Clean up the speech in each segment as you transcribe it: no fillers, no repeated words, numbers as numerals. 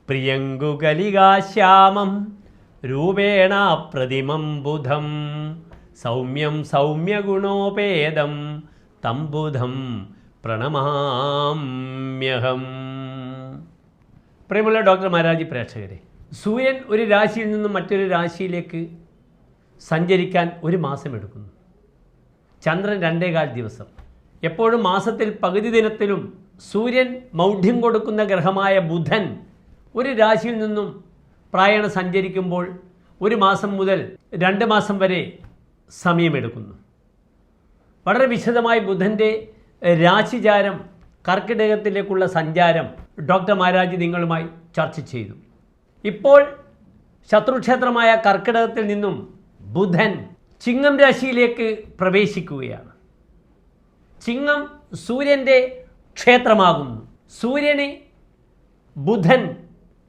പ്രിയങ്കുകലികാശ്യാമം രൂപേണ പ്രതിമം ബുധം സൗമ്യം സൗമ്യഗുണോപേതം തം ബുധം പ്രണമാമ്യഹം. പ്രിയമുള്ള ഡോക്ടർ മാരാജി പ്രേക്ഷകരെ, സൂര്യൻ ഒരു രാശിയിൽ നിന്നും മറ്റൊരു രാശിയിലേക്ക് സഞ്ചരിക്കാൻ ഒരു മാസം എടുക്കുന്നു. ചന്ദ്രൻ 2.25 ദിവസം. എപ്പോഴും മാസത്തിൽ പകുതി ദിനത്തിലും സൂര്യൻ മൗഢ്യം കൊടുക്കുന്ന ഗ്രഹമായ ബുധൻ ഒരു രാശിയിൽ നിന്നും പ്രായണ സഞ്ചരിക്കുമ്പോൾ 1 മാസം മുതൽ 2 മാസം വരെ സമയമെടുക്കുന്നു. വളരെ വിശദമായി ബുധൻ്റെ രാശിചാരം, കർക്കിടകത്തിലേക്കുള്ള സഞ്ചാരം ഡോക്ടർ മാരാജി നിങ്ങളുമായി ചർച്ച ചെയ്തു. ഇപ്പോൾ ശത്രുക്ഷേത്രമായ കർക്കിടകത്തിൽ നിന്നും ബുധൻ ചിങ്ങം രാശിയിലേക്ക് പ്രവേശിക്കുകയാണ്. ചിങ്ങം സൂര്യൻ്റെ ക്ഷേത്രമാകുന്നു. സൂര്യന് ബുധൻ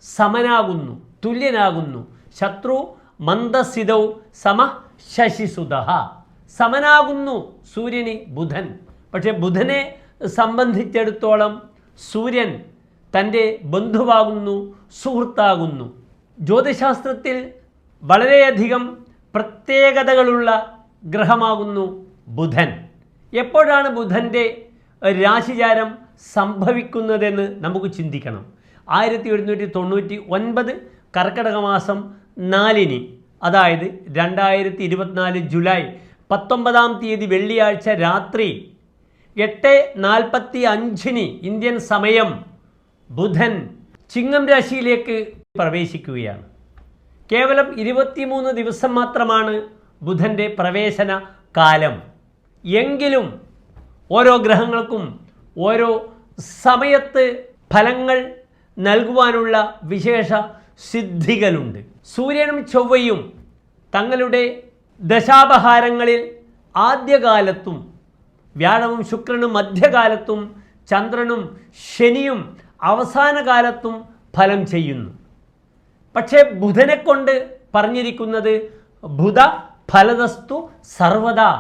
സമനാകുന്നു, തുല്യനാകുന്നു. ശത്രു മന്ദസിതൗ സമ ശശിസുത. സമനാകുന്നു സൂര്യന് ബുധൻ. പക്ഷെ ബുധനെ സംബന്ധിച്ചിടത്തോളം സൂര്യൻ തൻ്റെ ബന്ധുവാകുന്നു, സുഹൃത്താകുന്നു. ജ്യോതിശാസ്ത്രത്തിൽ വളരെയധികം പ്രത്യേകതകളുള്ള ഗ്രഹമാകുന്നു ബുധൻ. എപ്പോഴാണ് ബുധൻ്റെ രാശിചാരം സംഭവിക്കുന്നതെന്ന് നമുക്ക് ചിന്തിക്കണം. 1799 കർക്കിടക മാസം 4-ന്, അതായത് 2024 ജൂലൈ 19 വെള്ളിയാഴ്ച രാത്രി 8:45 ഇന്ത്യൻ സമയം ബുധൻ ചിങ്ങം രാശിയിലേക്ക് പ്രവേശിക്കുകയാണ്. കേവലം 23 ദിവസം മാത്രമാണ് ബുധൻ്റെ പ്രവേശന കാലം. എങ്കിലും ഓരോ ഗ്രഹങ്ങൾക്കും ഓരോ സമയത്ത് ഫലങ്ങൾ നൽകുവാനുള്ള വിശേഷ സിദ്ധികളുണ്ട്. സൂര്യനും ചൊവ്വയും തങ്ങളുടെ ദശാപഹാരങ്ങളിൽ ആദ്യകാലത്തും വ്യാഴവും ശുക്രനും മധ്യകാലത്തും ചന്ദ്രനും ശനിയും അവസാന കാലത്തും ഫലം ചെയ്യുന്നു. പക്ഷേ ബുധനെ കൊണ്ട് പറഞ്ഞിരിക്കുന്നത് ബുധ ഫലതസ്തു സർവദാ,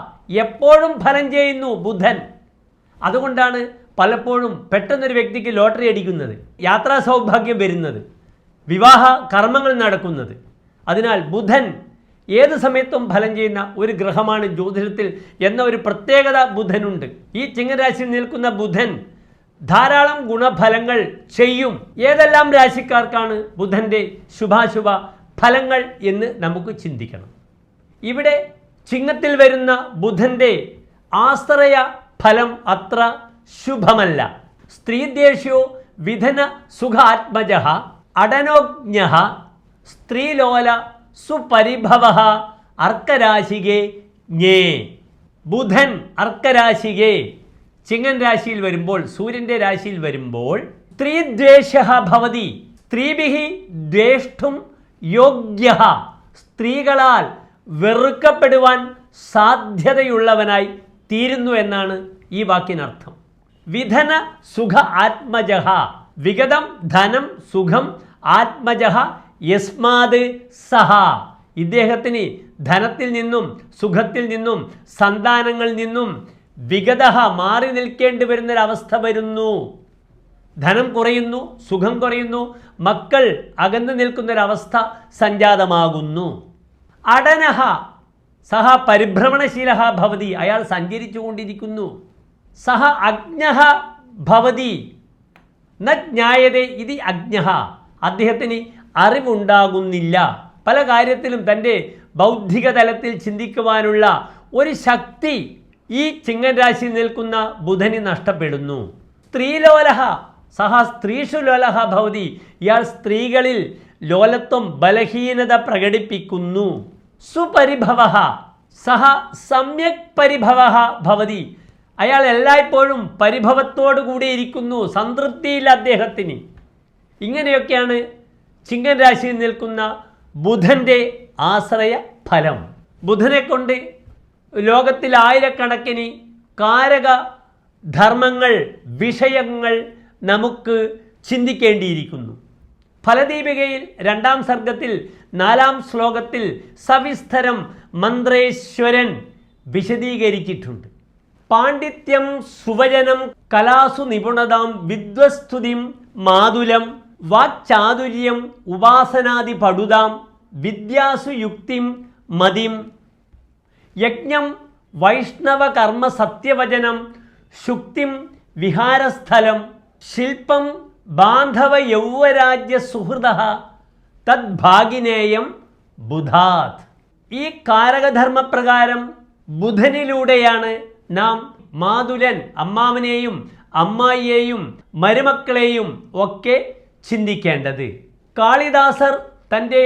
എപ്പോഴും ഫലം ചെയ്യുന്നു ബുധൻ. അതുകൊണ്ടാണ് പലപ്പോഴും പെട്ടെന്നൊരു വ്യക്തിക്ക് ലോട്ടറി അടിക്കുന്നത്, യാത്രാ സൗഭാഗ്യം വരുന്നത്, വിവാഹ കർമ്മങ്ങൾ നടക്കുന്നത്. അതിനാൽ ബുധൻ ഏത് സമയത്തും ഫലം ചെയ്യുന്ന ഒരു ഗ്രഹമാണ് ജ്യോതിഷത്തിൽ എന്ന ഒരു പ്രത്യേകത ബുധനുണ്ട്. ഈ ചിങ്ങരാശിയിൽ നിൽക്കുന്ന ബുധൻ ധാരാളം ഗുണഫലങ്ങൾ ചെയ്യും. ഏതെല്ലാം രാശിക്കാർക്കാണ് ബുധൻ്റെ ശുഭാശുഭ ഫലങ്ങൾ എന്ന് നമുക്ക് ചിന്തിക്കണം. ഇവിടെ ചിങ്ങത്തിൽ വരുന്ന ബുധൻ്റെ ആശ്രയ ഫലം അത്ര ശുഭമല്ല. സ്ത്രീദേഷ്യോ വിധന സുഖാത്മജ അടനോജ്ഞ സ്ത്രീലോല സുപരിഭവ അർക്കരാശികേ ജ്ഞേ. ബുധൻ അർക്കരാശികേ ചിങ്ങൻ രാശിയിൽ വരുമ്പോൾ, സൂര്യൻ്റെ രാശിയിൽ വരുമ്പോൾ സ്ത്രീദ്വേഷ ഭവതി. സ്ത്രീഭിः ദ്വേഷ്ടും യോഗ്യ. സ്ത്രീകളാൽ വെറുക്കപ്പെടുവാൻ സാധ്യതയുള്ളവനായി തീരുന്നു എന്നാണ് ഈ വാക്കിനർത്ഥം. വിധന സുഖ ആത്മജ. വിഗതം ധനം സുഖം ആത്മജ യസ്മാത് സഹ. ഇദ്ദേഹത്തിന് ധനത്തിൽ നിന്നും സുഖത്തിൽ നിന്നും സന്താനങ്ങളിൽ നിന്നും വിഗത മാറി നിൽക്കേണ്ടി വരുന്നൊരവസ്ഥ വരുന്നു. ധനം കുറയുന്നു, സുഖം കുറയുന്നു, മക്കൾ അകന്നു നിൽക്കുന്നൊരവസ്ഥ സംജാതമാകുന്നു. അടനഹ സഹ പരിഭ്രമണശീല ഭവതി. അയാൾ സഞ്ചരിച്ചു കൊണ്ടിരിക്കുന്നു. സഹ അജ്ഞഃ ഭവതി ന ജ്ഞായതേ ഇതി അജ്ഞഃ. അദ്ദേഹത്തിന് അറിവുണ്ടാകുന്നില്ല. പല കാര്യത്തിലും തൻ്റെ ബൗദ്ധിക തലത്തിൽ ചിന്തിക്കുവാനുള്ള ഒരു ശക്തി ഈ ചിങ്ങൻ രാശിയിൽ നിൽക്കുന്ന ബുധന് നഷ്ടപ്പെടുന്നു. സ്ത്രീലോലഹ സഹ സ്ത്രീഷു ലോലഹ ഭവതി. ഇയാൾ സ്ത്രീകളിൽ ലോലത്വം, ബലഹീനത പ്രകടിപ്പിക്കുന്നു. സുപരിഭവ സഹ സമ്യക് പരിഭവ ഭവതി. അയാൾ എല്ലായ്പ്പോഴും പരിഭവത്തോടു കൂടിയിരിക്കുന്നു, സംതൃപ്തിയില്ല അദ്ദേഹത്തിന്. ഇങ്ങനെയൊക്കെയാണ് ചിങ്ങൻ രാശിയിൽ നിൽക്കുന്ന ബുധൻ്റെ ആശ്രയ ഫലം. ബുധനെ കൊണ്ട് ലോകത്തിൽ ആയിരക്കണക്കിന് കാരക ധർമ്മങ്ങൾ, വിഷയങ്ങൾ നമുക്ക് ചിന്തിക്കേണ്ടിയിരിക്കുന്നു. ഫലദീപികയിൽ 2-ാം സർഗത്തിൽ 4-ാം ശ്ലോകത്തിൽ സവിസ്തരം മന്ത്രേശ്വരൻ വിശദീകരിച്ചിട്ടുണ്ട്. പാണ്ഡിത്യം സുവചനം കലാസു നിപുണതാം വിദ്വസ്തുതിം മാതുലം വാക്ചാതുര്യം ഉപാസനാദി പടുതാം വിദ്യാസു യുക്തിം മതിം യജ്ഞം വൈഷ്ണവ കർമ്മ സത്യവചനം ശുക്തിം വിഹാരസ്ഥലം ശില്പം ബാന്ധവ യൗവരാജ്യ സുഹൃദ തദ്ഭാഗിനേയം ബുധാത്. ഈ കാരകധർമ്മപ്രകാരം ബുധനിലൂടെയാണ് നാം മാതുലൻ അമ്മാവനെയും അമ്മായിയെയും മരുമക്കളെയും ഒക്കെ ചിന്തിക്കേണ്ടത്. കാളിദാസർ തൻ്റെ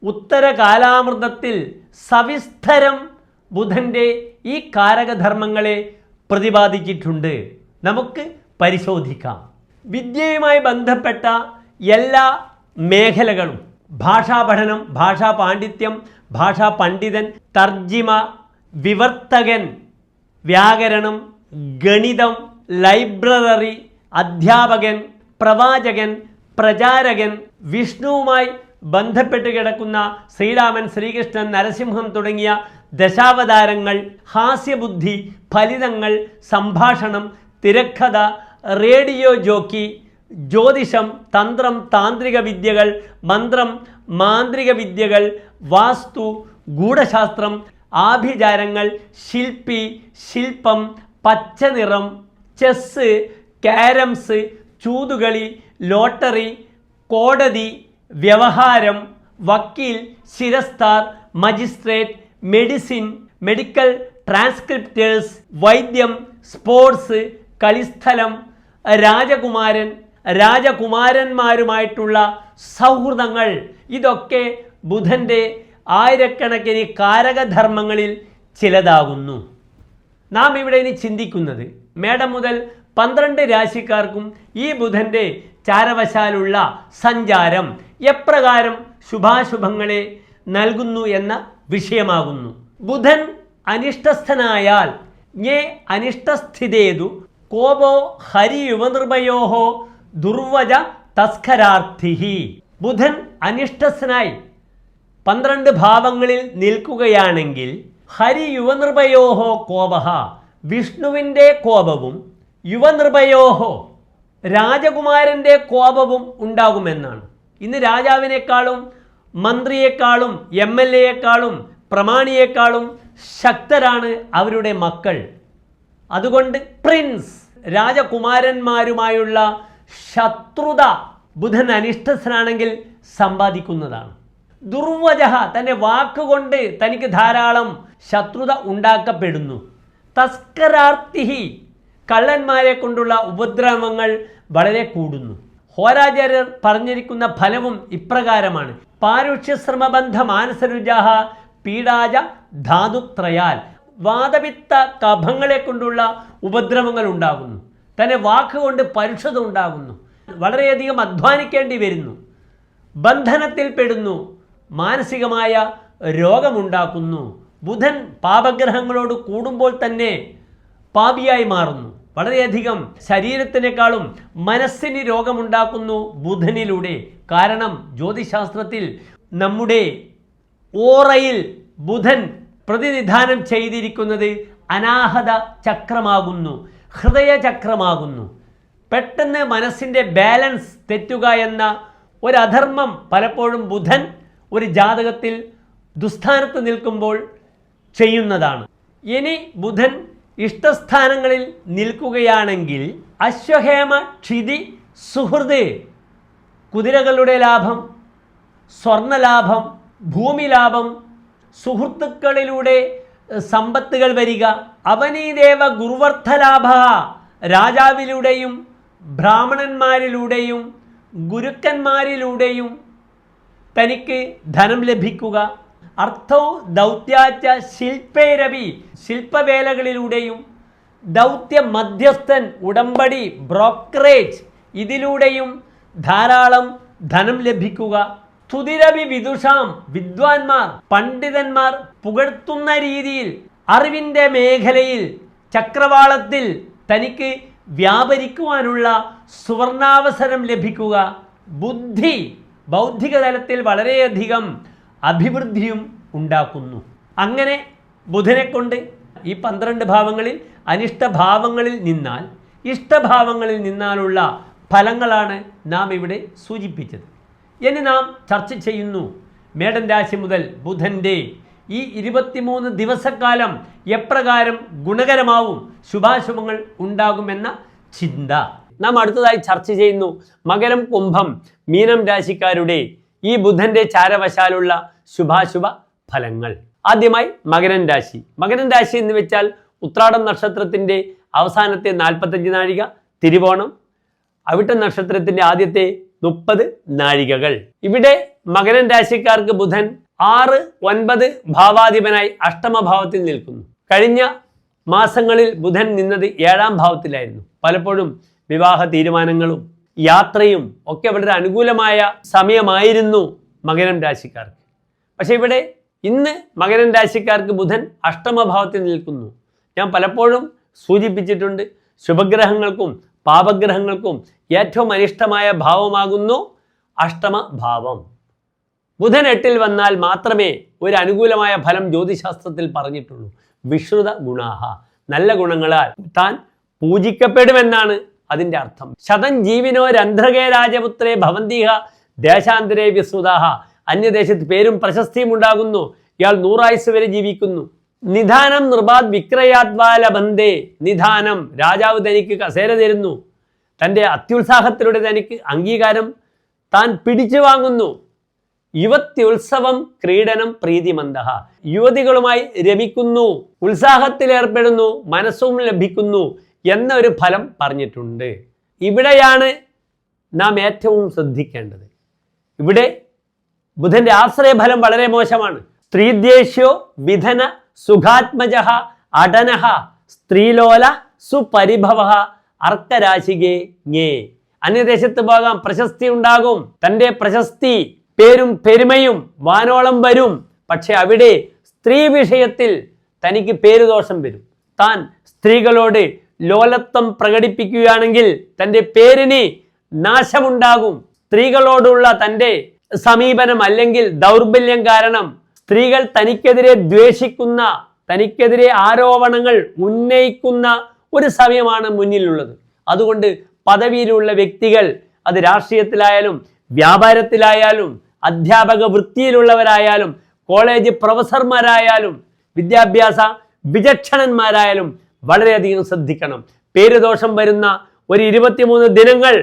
ഉത്തരകാലാമൃതത്തിൽ സവിസ്തരം ബുധൻ്റെ ഈ കാരകധർമ്മങ്ങളെ പ്രതിപാദിച്ചിട്ടുണ്ട്. നമുക്ക് പരിശോധിക്കാം. വിദ്യയുമായി ബന്ധപ്പെട്ട എല്ലാ മേഖലകളും ഭാഷാ പഠനം, ഭാഷാ പാണ്ഡിത്യം, ഭാഷാ പണ്ഡിതൻ, തർജിമ, വിവർത്തകൻ, വ്യാകരണം, ഗണിതം, ലൈബ്രറി, അധ്യാപകൻ, പ്രവാചകൻ, പ്രചാരകൻ, വിഷ്ണുവുമായി ബന്ധപ്പെട്ട് കിടക്കുന്ന ശ്രീരാമൻ, ശ്രീകൃഷ്ണൻ, നരസിംഹം തുടങ്ങിയ ദശാവതാരങ്ങൾ, ഹാസ്യബുദ്ധി, ഫലിതങ്ങൾ, സംഭാഷണം, തിരക്കഥ, റേഡിയോ ജോക്കി, ജ്യോതിഷം, തന്ത്രം, താന്ത്രിക വിദ്യകൾ, മന്ത്രം, മാന്ത്രിക വിദ്യകൾ, വാസ്തു, ഗൂഢശാസ്ത്രം, ആഭിചാരങ്ങൾ, ശില്പി, ശില്പം, പച്ചനിറം, ചെസ്സ്, ക്യാരംസ്, ചൂതുകളി, ലോട്ടറി, കോടതി, വ്യവഹാരം, വക്കീൽ, ശിരസ്താർ, മജിസ്ട്രേറ്റ്, മെഡിസിൻ, മെഡിക്കൽ ട്രാൻസ്ക്രിപ്റ്റേഴ്സ്, വൈദ്യം, സ്പോർട്സ്, കളിസ്ഥലം, രാജകുമാരൻ, രാജകുമാരന്മാരുമായിട്ടുള്ള സൗഹൃദങ്ങൾ, ഇതൊക്കെ ബുധൻ്റെ ആയിരക്കണക്കിന് കാരകധർമ്മങ്ങളിൽ ചിലതാകുന്നു. നാം ഇവിടെ ഇനി ചിന്തിക്കുന്നത് മേടം മുതൽ 12 രാശിക്കാർക്കും ഈ ബുധൻ്റെ ചാരവശാലുള്ള സഞ്ചാരം എപ്രകാരം ശുഭാശുഭങ്ങളെ നൽകുന്നു എന്ന വിഷയമാകുന്നു. ബുധൻ അനിഷ്ടസ്ഥനായാൽ ഞേ അനിഷ്ടസ്ഥിതേതു കോപോ ഹരി യുവനിർഭയോഹോ ദുർവജ തസ്കരാർത്ഥി. ബുധൻ അനിഷ്ടസ്ഥനായി 12 ഭാവങ്ങളിൽ നിൽക്കുകയാണെങ്കിൽ ഹരി യുവനിർഭയോഹോ കോപഹ, വിഷ്ണുവിൻ്റെ കോപവും യുവനിർഭയോഹോ രാജകുമാരൻ്റെ കോപവും ഉണ്ടാകുമെന്നാണ്. ഇന്ന് രാജാവിനേക്കാളും മന്ത്രിയേക്കാളും MLA-യേക്കാളും പ്രമാണിയേക്കാളും ശക്തരാണ് അവരുടെ മക്കൾ. അതുകൊണ്ട് പ്രിൻസ് രാജകുമാരന്മാരുമായുള്ള ശത്രുത ബുധൻ അനിഷ്ടസ്ഥനാണെങ്കിൽ സമ്പാദിക്കുന്നതാണ്. ദുർവജഹ, തൻ്റെ വാക്കുകൊണ്ട് തനിക്ക് ധാരാളം ശത്രുത ഉണ്ടാക്കപ്പെടുന്നു. തസ്കരാർത്ഥി, കള്ളന്മാരെ കൊണ്ടുള്ള ഉപദ്രവങ്ങൾ വളരെ കൂടുന്നു. ഹോരാചാര്യർ പറഞ്ഞിരിക്കുന്ന ഫലവും ഇപ്രകാരമാണ്. പാരുഷ്യശ്രമബന്ധ മാനസരുജാഹ പീഡാജ ധാതുത്രയാൽ, വാതപിത്ത കഫങ്ങളെ കൊണ്ടുള്ള ഉപദ്രവങ്ങൾ ഉണ്ടാകുന്നു. തന്നെ വാക്കുകൊണ്ട് പരുഷത ഉണ്ടാകുന്നു. വളരെയധികം അധ്വാനിക്കേണ്ടി വരുന്നു. ബന്ധനത്തിൽ പെടുന്നു. മാനസികമായ രോഗമുണ്ടാക്കുന്നു. ബുധൻ പാപഗ്രഹങ്ങളോട് കൂടുമ്പോൾ തന്നെ പാപിയായി മാറുന്നു. വളരെയധികം ശരീരത്തിനേക്കാളും മനസ്സിന് രോഗമുണ്ടാക്കുന്നു ബുധനിലൂടെ. കാരണം ജ്യോതിശാസ്ത്രത്തിൽ നമ്മുടെ ഓറയിൽ ബുധൻ പ്രതിനിധാനം ചെയ്തിരിക്കുന്നത് അനാഹത ചക്രമാകുന്നു, ഹൃദയചക്രമാകുന്നു. പെട്ടെന്ന് മനസ്സിൻ്റെ ബാലൻസ് തെറ്റുക എന്ന ഒരധർമ്മം പലപ്പോഴും ബുധൻ ഒരു ജാതകത്തിൽ ദുസ്ഥാനത്ത് നിൽക്കുമ്പോൾ ചെയ്യുന്നതാണ്. ഇനി ബുധൻ ഇഷ്ടസ്ഥാനങ്ങളിൽ നിൽക്കുകയാണെങ്കിൽ അശ്വഹേമ ക്ഷിതി സുഹൃത്, കുതിരകളുടെ ലാഭം, സ്വർണലാഭം, ഭൂമി ലാഭം, സുഹൃത്തുക്കളിലൂടെ സമ്പത്തുകൾ വരിക, അവനീദേവ ഗുരുവർത്ഥലാഭ, രാജാവിലൂടെയും ബ്രാഹ്മണന്മാരിലൂടെയും ഗുരുക്കന്മാരിലൂടെയും തനിക്ക് ധനം ലഭിക്കുക, അർത്ഥൗ ദൗത്യാച്ച ശില്പേരവി, ശില്പവേലകളിലൂടെയും ദൗത്യ മധ്യസ്ഥൻ, ഉടമ്പടി, ബ്രോക്കറേജ്, ഇതിലൂടെയും ധാരാളം ധനം ലഭിക്കുക. സ്തുതിരവി വിദുഷാം, വിദ്വാൻമാർ, പണ്ഡിതന്മാർ പുകഴ്ത്തുന്ന രീതിയിൽ അറിവിൻ്റെ മേഖലയിൽ ചക്രവാളത്തിൽ തനിക്ക് വ്യാപരിക്കുവാനുള്ള സുവർണാവസരം ലഭിക്കുക. ബുദ്ധി, ബൗദ്ധിക തലത്തിൽ വളരെയധികം അഭിവൃദ്ധിയും ഉണ്ടാക്കുന്നു. അങ്ങനെ ബുധനെ കൊണ്ട് ഈ 12 ഭാവങ്ങളിൽ അനിഷ്ടഭാവങ്ങളിൽ നിന്നാൽ ഇഷ്ടഭാവങ്ങളിൽ നിന്നാലുള്ള ഫലങ്ങളാണ് നാം ഇവിടെ സൂചിപ്പിച്ചത്. ഇനി നാം ചർച്ച ചെയ്യുന്നു മേടൻ രാശി മുതൽ ബുധൻ്റെ ഈ 23 ദിവസക്കാലം എപ്രകാരം ഗുണകരമാവും, ശുഭാശുഭങ്ങൾ ഉണ്ടാകുമെന്ന ചിന്ത. നാം അടുത്തതായി ചർച്ച ചെയ്യുന്നു മകരം, കുംഭം, മീനം രാശിക്കാരുടെ ഈ ബുധൻ്റെ ചാരവശാലുള്ള ശുഭാശുഭ ഫലങ്ങൾ. ആദ്യമായി മകരൻ രാശി. മകരൻ രാശി എന്ന് വെച്ചാൽ ഉത്രാടം നക്ഷത്രത്തിൻ്റെ അവസാനത്തെ 45 നാഴിക, തിരുവോണം, അവിട്ടം നക്ഷത്രത്തിൻ്റെ ആദ്യത്തെ 30 നാഴികകൾ. ഇവിടെ മകരൻ രാശിക്കാർക്ക് ബുധൻ 6, 9 ഭാവാധിപനായി അഷ്ടമഭാവത്തിൽ നിൽക്കുന്നു. കഴിഞ്ഞ മാസങ്ങളിൽ ബുധൻ നിന്നത് 7ാം ഭാവത്തിലായിരുന്നു. പലപ്പോഴും വിവാഹ തീരുമാനങ്ങളും യാത്രയും ഒക്കെ വളരെ അനുകൂലമായ സമയമായിരുന്നു മകരം രാശിക്കാർക്ക്. പക്ഷെ ഇവിടെ ഇന്ന് മകരം രാശിക്കാർക്ക് ബുധൻ അഷ്ടമഭാവത്തിൽ നിൽക്കുന്നു. ഞാൻ പലപ്പോഴും സൂചിപ്പിച്ചിട്ടുണ്ട്, ശുഭഗ്രഹങ്ങൾക്കും പാപഗ്രഹങ്ങൾക്കും ഏറ്റവും അനിഷ്ടമായ ഭാവമാകുന്നു അഷ്ടമഭാവം. ബുധൻ 8ൽ വന്നാൽ മാത്രമേ ഒരു അനുകൂലമായ ഫലം ജ്യോതിശാസ്ത്രത്തിൽ പറഞ്ഞിട്ടുള്ളൂ. വിശ്രുത ഗുണാഹ, നല്ല ഗുണങ്ങളാൽ താൻ പൂജിക്കപ്പെടുമെന്നാണ് അതിൻ്റെ അർത്ഥം. ശതം ജീവനോ രന്ധ്രകേ രാജപുത്രേ ഭവന്തിഹ ദേശാന്തരേ വിശ്രുതാഹ. അന്യദേശത്ത് പേരും പ്രശസ്തിയും ഉണ്ടാകുന്നു. ഇയാൾ 100 ആയുസ് വരെ ജീവിക്കുന്നു. നിധാനം നൃപാത് വിക്രയാത്വാലബന്ധേ. നിധാനം, രാജാവ് തനിക്ക് കസേര തരുന്നു. തൻ്റെ അത്യുത്സാഹത്തിലൂടെ തനിക്ക് അംഗീകാരം താൻ പിടിച്ചു വാങ്ങുന്നു. യുവത്യുത്സവം ക്രീഡനം പ്രീതിമന്ദഹ. യുവതികളുമായി രമിക്കുന്നു, ഉത്സാഹത്തിലേർപ്പെടുന്നു, മനസ്സും ലഭിക്കുന്നു എന്ന ഒരു ഫലം പറഞ്ഞിട്ടുണ്ട്. ഇവിടെയാണ് നാം ഏറ്റവും ശ്രദ്ധിക്കേണ്ടത്. ഇവിടെ ബുധന്റെ ആശ്രയഫലം വളരെ മോശമാണ്. സ്ത്രീദ്വേഷ്യോ വിധന സുഖാത്മജഃ അടനഃ സ്ത്രീലോല സുപരിഭവഃ അർക്കരാശികേ ஞേ. അന്യദേശത്ത് പോകാം, പ്രശസ്തി ഉണ്ടാകും. തൻ്റെ പ്രശസ്തി, പേരും പെരുമയും വാനോളം വരും. പക്ഷെ അവിടെ സ്ത്രീ വിഷയത്തിൽ തനിക്ക് പേരുദോഷം വരും. താൻ സ്ത്രീകളോട് ലോലത്വം പ്രകടിപ്പിക്കുകയാണെങ്കിൽ തൻ്റെ പേരിന് നാശമുണ്ടാകും. സ്ത്രീകളോടുള്ള തൻ്റെ സമീപനം അല്ലെങ്കിൽ ദൗർബല്യം കാരണം സ്ത്രീകൾ തനിക്കെതിരെ ദ്വേഷിക്കുന്ന, തനിക്കെതിരെ ആരോപണങ്ങൾ ഉന്നയിക്കുന്ന ഒരു സമയമാണ് മുന്നിലുള്ളത്. അതുകൊണ്ട് പദവിയിലുള്ള വ്യക്തികൾ, അത് രാഷ്ട്രീയത്തിലായാലും വ്യാപാരത്തിലായാലും അധ്യാപക വൃത്തിയിലുള്ളവരായാലും കോളേജ് പ്രൊഫസർമാരായാലും വിദ്യാഭ്യാസ വിചക്ഷണന്മാരായാലും വളരെയധികം ശ്രദ്ധിക്കണം. പേരുദോഷം വരുന്ന ഒരു 23 ദിനങ്ങൾ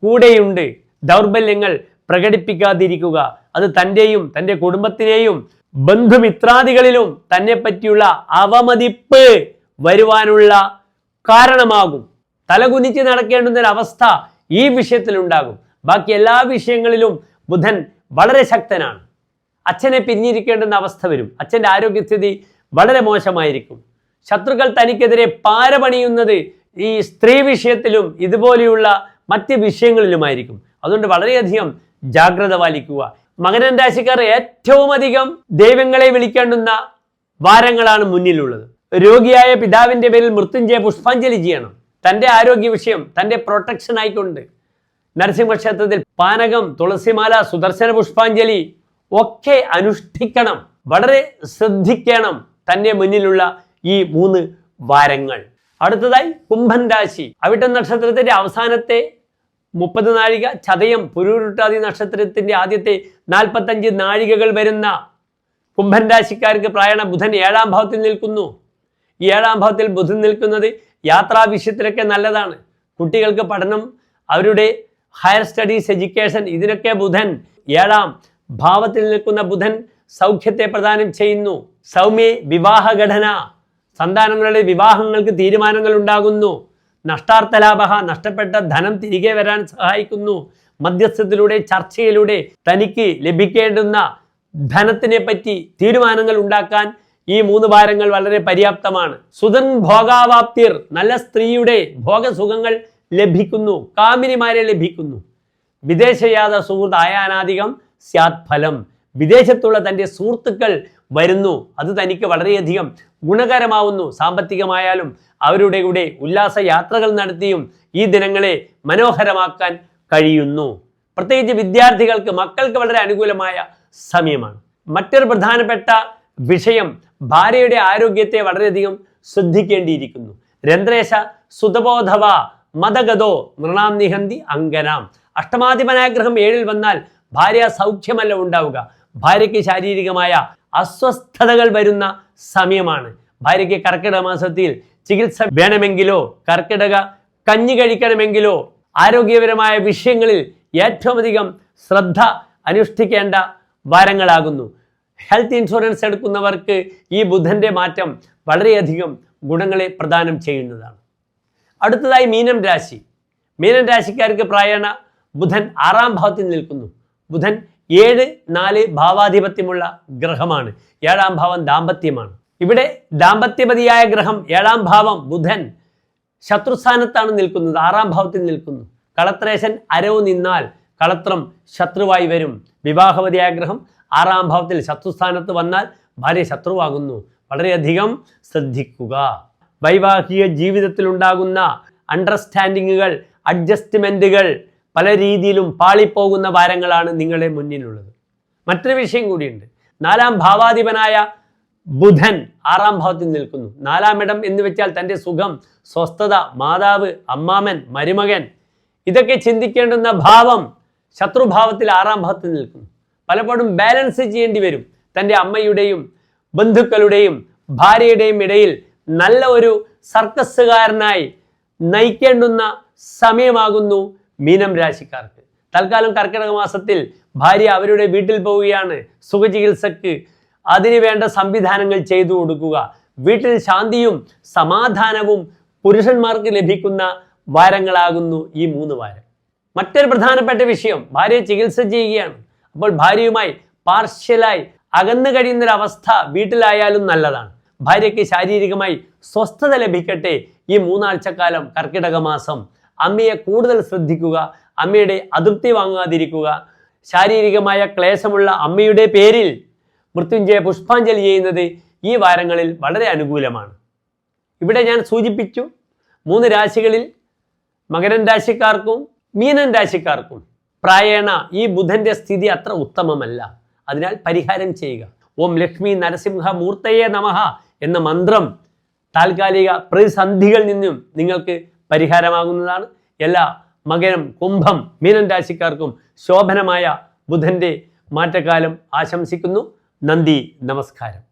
കൂടെയുണ്ട്. ദൗർബല്യങ്ങൾ പ്രകടിപ്പിക്കാതിരിക്കുക. അത് തൻ്റെയും തൻ്റെ കുടുംബത്തിനെയും ബന്ധുമിത്രാദികളിലും തന്നെ പറ്റിയുള്ള അവമതിപ്പ് വരുവാനുള്ള കാരണമാകും. തലകുനിച്ച് നടക്കേണ്ടുന്നൊരവസ്ഥ ഈ വിഷയത്തിലുണ്ടാകും. ബാക്കി എല്ലാ വിഷയങ്ങളിലും ബുധൻ വളരെ ശക്തനാണ്. അച്ഛനെ പിരിഞ്ഞിരിക്കേണ്ടുന്ന അവസ്ഥ വരും. അച്ഛൻ്റെ ആരോഗ്യസ്ഥിതി വളരെ മോശമായിരിക്കും. ശത്രുക്കൾ തനിക്കെതിരെ പാരപണിയുന്നത് ഈ സ്ത്രീ വിഷയത്തിലും ഇതുപോലെയുള്ള മറ്റ് വിഷയങ്ങളിലുമായിരിക്കും. അതുകൊണ്ട് വളരെയധികം ജാഗ്രത പാലിക്കുക. മകരൻ രാശിക്കാർ ഏറ്റവും അധികം ദൈവങ്ങളെ വിളിക്കേണ്ടുന്ന വാരങ്ങളാണ് മുന്നിലുള്ളത്. രോഗിയായ പിതാവിൻ്റെ പേരിൽ മൃത്യുഞ്ജയ പുഷ്പാഞ്ജലി ചെയ്യണം. തൻ്റെ ആരോഗ്യ വിഷയം തൻ്റെ പ്രൊട്ടക്ഷൻ ആയിക്കൊണ്ട് നരസിംഹക്ഷേത്രത്തിൽ പാനകം, തുളസിമാല, സുദർശന പുഷ്പാഞ്ജലി ഒക്കെ അനുഷ്ഠിക്കണം. വളരെ ശ്രദ്ധിക്കണം തന്നെ മുന്നിലുള്ള ഈ 3 വാരങ്ങൾ. അടുത്തതായി കുംഭൻ രാശി. അവിട്ടം നക്ഷത്രത്തിന്റെ അവസാനത്തെ 30 നാഴിക, ചതയം പുരുരുട്ടാതി നക്ഷത്രത്തിന്റെ ആദ്യത്തെ 45 നാഴികകൾ വരുന്ന കുംഭൻ രാശിക്കാർക്ക് പ്രായണ ബുധൻ 7ാം ഭാവത്തിൽ നിൽക്കുന്നു. ഈ 7ാം ഭാവത്തിൽ ബുധൻ നിൽക്കുന്നത് യാത്രാ വിഷയത്തിലൊക്കെ നല്ലതാണ്. കുട്ടികൾക്ക് പഠനം, അവരുടെ ഹയർ സ്റ്റഡീസ്, എഡ്യൂക്കേഷൻ, ഇതിനൊക്കെ ബുധൻ 7ാം ഭാവത്തിൽ നിൽക്കുന്ന ബുധൻ സൗഖ്യത്തെ പ്രദാനം ചെയ്യുന്നു. സൗമ്യ വിവാഹഘടന, സന്താനങ്ങളുടെ വിവാഹങ്ങൾക്ക് തീരുമാനങ്ങൾ ഉണ്ടാകുന്നു. നഷ്ടാർത്ഥലാഭ, നഷ്ടപ്പെട്ട ധനം തിരികെ വരാൻ സഹായിക്കുന്നു. മധ്യസ്ഥത്തിലൂടെ, ചർച്ചയിലൂടെ തനിക്ക് ലഭിക്കേണ്ടുന്ന ധനത്തിനെ പറ്റി തീരുമാനങ്ങൾ ഉണ്ടാക്കാൻ ഈ 3 വാരങ്ങൾ വളരെ പര്യാപ്തമാണ്. സുതൻ ഭോഗാവാപ്തിർ, നല്ല സ്ത്രീയുടെ ഭോഗസുഖങ്ങൾ ലഭിക്കുന്നു, കാമിനിമാരെ ലഭിക്കുന്നു. വിദേശയാത്ര സുഹൃത്ത് ആയാനാധികം സ്യാത് ഫലം, വിദേശത്തുള്ള തൻ്റെ സുഹൃത്തുക്കൾ വരുന്നു, അത് തനിക്ക് വളരെയധികം ഗുണകരമാവുന്നു. സാമ്പത്തികമായാലും അവരുടെ കൂടെ ഉല്ലാസ യാത്രകൾ നടത്തിയും ഈ ദിനങ്ങളെ മനോഹരമാക്കാൻ കഴിയുന്നു. പ്രത്യേകിച്ച് വിദ്യാർത്ഥികൾക്ക്, മക്കൾക്ക് വളരെ അനുകൂലമായ സമയമാണ്. മറ്റൊരു പ്രധാനപ്പെട്ട വിഷയം ഭാര്യയുടെ ആരോഗ്യത്തെ വളരെയധികം ശ്രദ്ധിക്കേണ്ടിയിരിക്കുന്നു. രന്ത്രേശ സുതബോധവ മതഗതോ നൃണാം നിഹന്തി അങ്കനാം. അഷ്ടമാധിപനായ ഗ്രഹം 7-ൽ വന്നാൽ ഭാര്യ സൗഖ്യമല്ല ഉണ്ടാവുക, ഭാര്യയ്ക്ക് ശാരീരികമായ അസ്വസ്ഥതകൾ വരുന്ന സമയമാണ്. ഭാര്യയ്ക്ക് കർക്കിടക മാസത്തിൽ ചികിത്സ വേണമെങ്കിലോ കർക്കിടക കഞ്ഞി കഴിക്കണമെങ്കിലോ ആരോഗ്യപരമായ വിഷയങ്ങളിൽ ഏറ്റവും അധികം ശ്രദ്ധ അനുഷ്ഠിക്കേണ്ട വാരങ്ങളാകുന്നു. ഹെൽത്ത് ഇൻഷുറൻസ് എടുക്കുന്നവർക്ക് ഈ ബുധൻ്റെ മാറ്റം വളരെയധികം ഗുണങ്ങളെ പ്രദാനം ചെയ്യുന്നതാണ്. അടുത്തതായി മീനം രാശി. മീനം രാശിക്കാർക്ക് പ്രായണ ബുധൻ 6-ാം ഭാവത്തിൽ നിൽക്കുന്നു. ബുധൻ 7-4 ഭാവാധിപത്യമുള്ള ഗ്രഹമാണ്. 7-ാം ഭാവം ദാമ്പത്യമാണ്. ഇവിടെ ദാമ്പത്യപതിയായ ഗ്രഹം 7-ാം ഭാവം ബുധൻ ശത്രുസ്ഥാനത്താണ് നിൽക്കുന്നത്, 6-ാം ഭാവത്തിൽ നിൽക്കുന്നു. കളത്രേശൻ അരവ് നിന്നാൽ കളത്രം ശത്രുവായി വരും. വിവാഹവതിയായ ഗ്രഹം 6-ാം ഭാവത്തിൽ ശത്രുസ്ഥാനത്ത് വന്നാൽ ഭാര്യ ശത്രുവാകുന്നു. വളരെയധികം ശ്രദ്ധിക്കുക. വൈവാഹിക ജീവിതത്തിലുണ്ടാകുന്ന അണ്ടർസ്റ്റാൻഡിങ്ങുകൾ, അഡ്ജസ്റ്റ്മെൻറ്റുകൾ പല രീതിയിലും പാളിപ്പോകുന്ന വാരങ്ങളാണ് നിങ്ങളെ മുന്നിലുള്ളത്. മറ്റൊരു വിഷയം കൂടിയുണ്ട്. 4-ാം ഭാവാധിപനായ ബുധൻ 6-ാം ഭാവത്തിൽ നിൽക്കുന്നു. 4-ാം ഇടം എന്ന് വെച്ചാൽ തൻ്റെ സുഖം, സ്വസ്ഥത, മാതാവ്, അമ്മാമൻ, മരുമകൻ, ഇതൊക്കെ ചിന്തിക്കേണ്ടുന്ന ഭാവം ശത്രുഭാവത്തിൽ 6-ാം ഭാവത്തിൽ നിൽക്കുന്നു. പലപ്പോഴും ബാലൻസ് ചെയ്യേണ്ടി വരും. തൻ്റെ അമ്മയുടെയും ബന്ധുക്കളുടെയും ഭാര്യയുടെയും ഇടയിൽ നല്ല ഒരു സർക്കസുകാരനായി നയിക്കേണ്ടുന്ന സമയമാകുന്നു മീനം രാശിക്കാർക്ക്. തൽക്കാലം കർക്കിടക മാസത്തിൽ ഭാര്യ അവരുടെ വീട്ടിൽ പോവുകയാണ്. സുഖചികിത്സക്ക് അതിനു വേണ്ട സംവിധാനങ്ങൾ ചെയ്തു കൊടുക്കുക. വീട്ടിൽ ശാന്തിയും സമാധാനവും പുരുഷന്മാർക്ക് ലഭിക്കുന്ന വാരങ്ങളാകുന്നു ഈ 3 വാരം. മറ്റൊരു പ്രധാനപ്പെട്ട വിഷയം, ഭാര്യ ചികിത്സ ചെയ്യുകയാണ്. അപ്പോൾ ഭാര്യയുമായി പാർഷ്യലായി അകന്നു കഴിയുന്നൊരവസ്ഥ വീട്ടിലായാലും നല്ലതാണ്. ഭാര്യയ്ക്ക് ശാരീരികമായി സ്വസ്ഥത ലഭിക്കട്ടെ ഈ 3 ആഴ്ചക്കാലം കർക്കിടക മാസം. അമ്മയെ കൂടുതൽ ശ്രദ്ധിക്കുക, അമ്മയുടെ അതൃപ്തി വാങ്ങാതിരിക്കുക. ശാരീരികമായ ക്ലേശമുള്ള അമ്മയുടെ പേരിൽ മൃത്യുഞ്ജയ പുഷ്പാഞ്ജലി ചെയ്യുന്നത് ഈ വാരങ്ങളിൽ വളരെ അനുകൂലമാണ്. ഇവിടെ ഞാൻ സൂചിപ്പിച്ചു 3 രാശികളിൽ മകരൻ രാശിക്കാർക്കും മീനൻ രാശിക്കാർക്കും പ്രായേണ ഈ ബുധൻ്റെ സ്ഥിതി അത്ര ഉത്തമമല്ല. അതിനാൽ പരിഹാരം ചെയ്യുക. ഓം ലക്ഷ്മി നരസിംഹ മൂർത്തയേ നമഃ എന്ന മന്ത്രം താൽക്കാലിക പ്രതിസന്ധികളിൽ നിന്നും നിങ്ങൾക്ക് പരിഹാരമാകുന്നതാണ്. എല്ലാ മകരം, കുംഭം, മീനൻ രാശിക്കാർക്കും ശോഭനമായ ബുധൻ്റെ മാറ്റക്കാലം ആശംസിക്കുന്നു. നന്ദി, നമസ്കാരം.